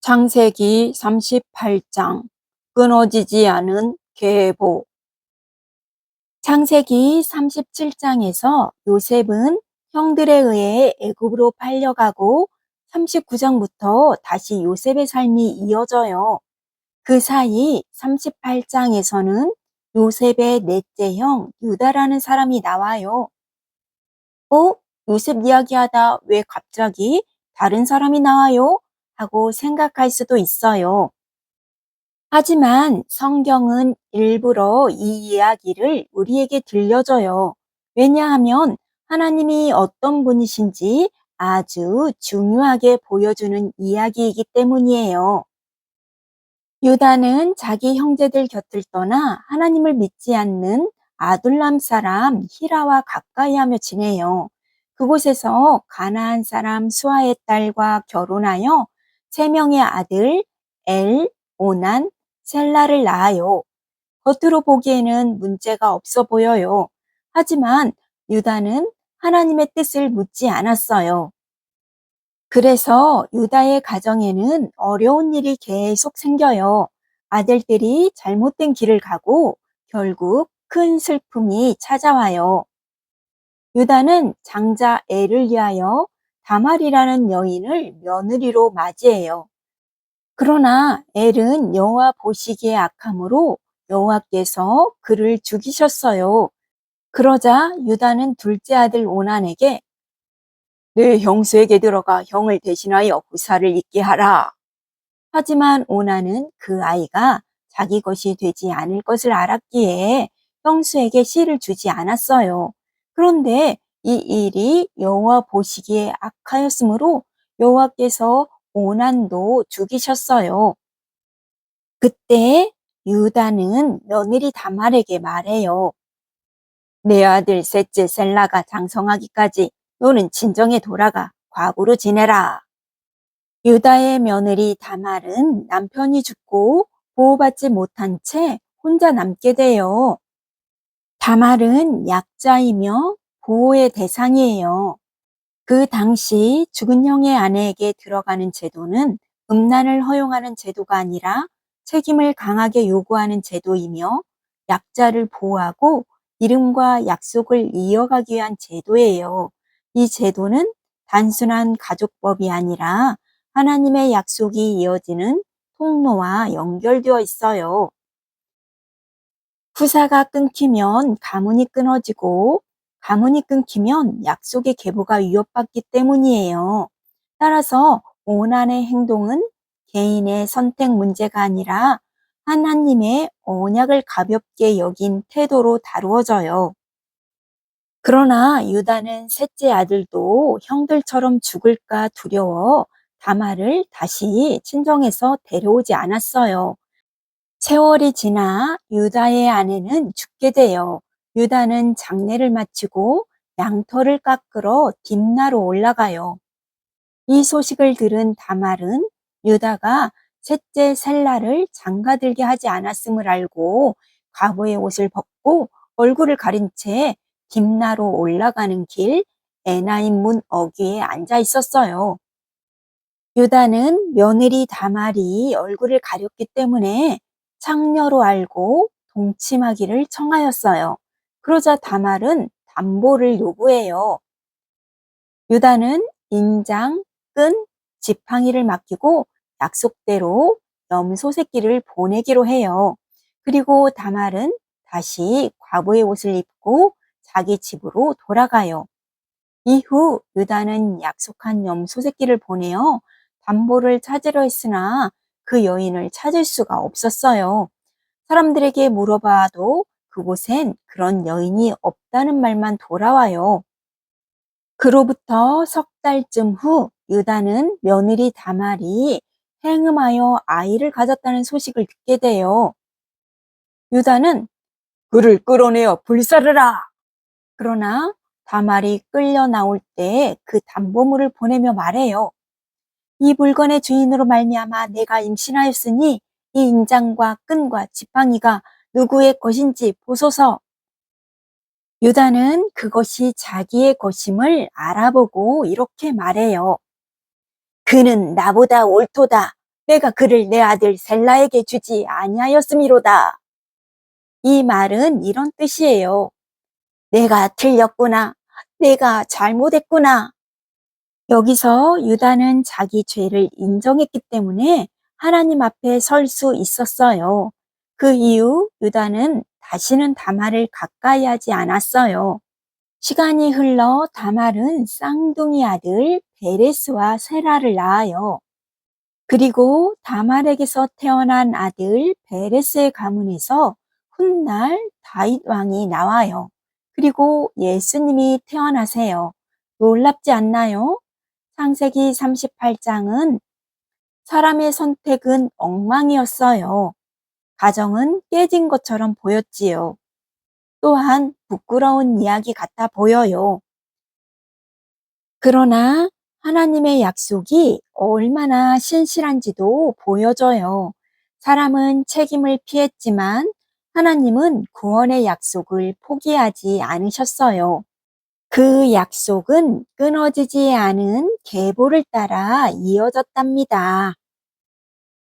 창세기 38장 끊어지지 않은 계보. 창세기 37장에서 요셉은 형들에 의해 애굽으로 팔려가고 39장부터 다시 요셉의 삶이 이어져요. 그 사이 38장에서는 요셉의 넷째 형 유다라는 사람이 나와요. 요셉 이야기하다 왜 갑자기 다른 사람이 나와요? 하고 생각할 수도 있어요. 하지만 성경은 일부러 이 이야기를 우리에게 들려줘요. 왜냐하면 하나님이 어떤 분이신지 아주 중요하게 보여주는 이야기이기 때문이에요. 유다는 자기 형제들 곁을 떠나 하나님을 믿지 않는 아둘람 사람 히라와 가까이 하며 지내요. 그곳에서 가나안 사람 수아의 딸과 결혼하여 3명의 아들 엘, 오난, 셀라를 낳아요. 겉으로 보기에는 문제가 없어 보여요. 하지만 유다는 하나님의 뜻을 묻지 않았어요. 그래서 유다의 가정에는 어려운 일이 계속 생겨요. 아들들이 잘못된 길을 가고 결국 큰 슬픔이 찾아와요. 유다는 장자 엘을 위하여 다말이라는 여인을 며느리로 맞이해요. 그러나 엘은 여호와 보시기에 악함으로 여호와께서 그를 죽이셨어요. 그러자 유다는 둘째 아들 오난에게 내 형수에게 들어가 형을 대신하여 후사를 있게 하라. 하지만 오나는 그 아이가 자기 것이 되지 않을 것을 알았기에 형수에게 씨를 주지 않았어요. 그런데 이 일이 여호와 보시기에 악하였으므로 여호와께서 오난도 죽이셨어요. 그때 유다는 며느리 다말에게 말해요. 내 아들 셋째 셀라가 장성하기까지 너는 친정에 돌아가 과부로 지내라. 유다의 며느리 다말은 남편이 죽고 보호받지 못한 채 혼자 남게 돼요. 다말은 약자이며 보호의 대상이에요. 그 당시 죽은 형의 아내에게 들어가는 제도는 음란을 허용하는 제도가 아니라 책임을 강하게 요구하는 제도이며 약자를 보호하고 이름과 약속을 이어가기 위한 제도예요. 이 제도는 단순한 가족법이 아니라 하나님의 약속이 이어지는 통로와 연결되어 있어요. 후사가 끊기면 가문이 끊어지고 가문이 끊기면 약속의 계보가 위협받기 때문이에요. 따라서 오난의 행동은 개인의 선택 문제가 아니라 하나님의 언약을 가볍게 여긴 태도로 다루어져요. 그러나 유다는 셋째 아들도 형들처럼 죽을까 두려워 다말을 다시 친정에서 데려오지 않았어요. 세월이 지나 유다의 아내는 죽게 돼요. 유다는 장례를 마치고 양털을 깎으러 딥나로 올라가요. 이 소식을 들은 다말은 유다가 셋째 셀라를 장가들게 하지 않았음을 알고 과부의 옷을 벗고 얼굴을 가린 채 딥나로 올라가는 길 에나임 문 어귀에 앉아 있었어요. 유다는 며느리 다말이 얼굴을 가렸기 때문에 창녀로 알고 동침하기를 청하였어요. 그러자 다말은 담보를 요구해요. 유다는 인장, 끈, 지팡이를 맡기고 약속대로 염소 새끼를 보내기로 해요. 그리고 다말은 다시 과부의 옷을 입고 자기 집으로 돌아가요. 이후 유다는 약속한 염소 새끼를 보내어 담보를 찾으려 했으나 그 여인을 찾을 수가 없었어요. 사람들에게 물어봐도 그곳엔 그런 여인이 없다는 말만 돌아와요. 그로부터 석 달쯤 후 유다는 며느리 다말이 행음하여 아이를 가졌다는 소식을 듣게 돼요. 유다는 그를 끌어내어 불사르라. 그러나 다말이 끌려 나올 때 그 담보물을 보내며 말해요. 이 물건의 주인으로 말미암아 내가 임신하였으니 이 인장과 끈과 지팡이가 누구의 것인지 보소서. 유다는 그것이 자기의 것임을 알아보고 이렇게 말해요. 그는 나보다 옳도다. 내가 그를 내 아들 셀라에게 주지 아니하였음이로다. 이 말은 이런 뜻이에요. 내가 틀렸구나. 내가 잘못했구나. 여기서 유다는 자기 죄를 인정했기 때문에 하나님 앞에 설 수 있었어요. 그 이후 유다는 다시는 다말을 가까이 하지 않았어요. 시간이 흘러 다말은 쌍둥이 아들 베레스와 세라를 낳아요. 그리고 다말에게서 태어난 아들 베레스의 가문에서 훗날 다윗 왕이 나와요. 그리고 예수님이 태어나세요. 놀랍지 않나요? 창세기 38장은 사람의 선택은 엉망이었어요. 가정은 깨진 것처럼 보였지요. 또한 부끄러운 이야기 같아 보여요. 그러나 하나님의 약속이 얼마나 신실한지도 보여져요. 사람은 책임을 피했지만 하나님은 구원의 약속을 포기하지 않으셨어요. 그 약속은 끊어지지 않은 계보를 따라 이어졌답니다.